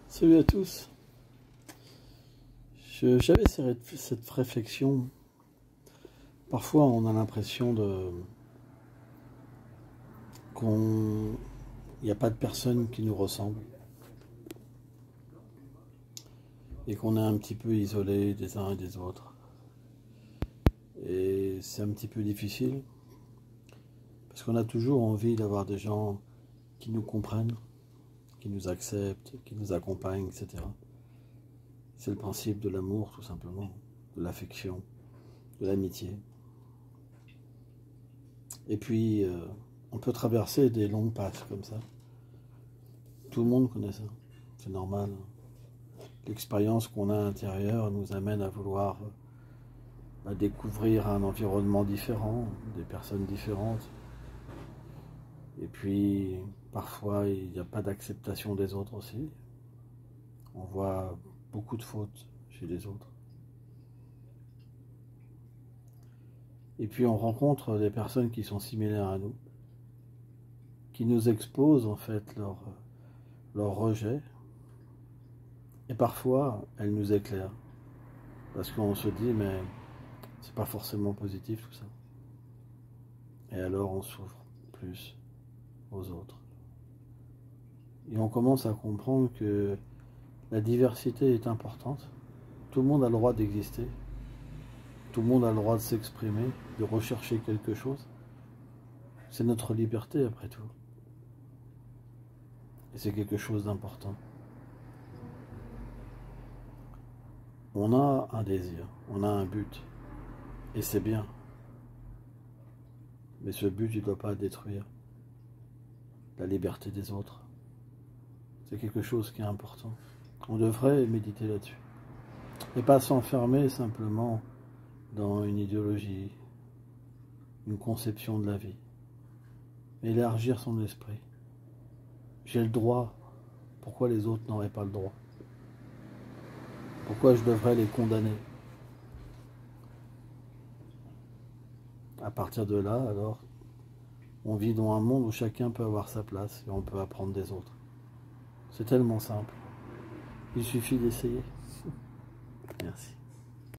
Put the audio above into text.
Salut à tous. J'avais cette réflexion. Parfois, on a l'impression qu'il n'y a pas de personne qui nous ressemble et qu'on est un petit peu isolé des uns et des autres. Et c'est un petit peu difficile parce qu'on a toujours envie d'avoir des gens qui nous comprennent, qui nous acceptent, qui nous accompagnent, etc. C'est le principe de l'amour, tout simplement, de l'affection, de l'amitié. Et puis, on peut traverser des longues passes comme ça. Tout le monde connaît ça, c'est normal. L'expérience qu'on a à l'intérieur nous amène à vouloir découvrir un environnement différent, des personnes différentes. Et puis, parfois, il n'y a pas d'acceptation des autres aussi. On voit beaucoup de fautes chez les autres. Et puis, on rencontre des personnes qui sont similaires à nous, qui nous exposent en fait leur rejet. Et parfois, elles nous éclairent. Parce qu'on se dit, mais c'est pas forcément positif tout ça. Et alors, on s'ouvre plus aux autres. Et on commence à comprendre que la diversité est importante. Tout le monde a le droit d'exister. Tout le monde a le droit de s'exprimer, de rechercher quelque chose. C'est notre liberté après tout. Et c'est quelque chose d'important. On a un désir, on a un but. Et c'est bien. Mais ce but, il ne doit pas détruire la liberté des autres. C'est quelque chose qui est important. On devrait méditer là-dessus. Et pas s'enfermer simplement dans une idéologie, une conception de la vie. Mais élargir son esprit. J'ai le droit. Pourquoi les autres n'auraient pas le droit? Pourquoi je devrais les condamner? À partir de là, alors, on vit dans un monde où chacun peut avoir sa place et on peut apprendre des autres. C'est tellement simple. Il suffit d'essayer. Merci.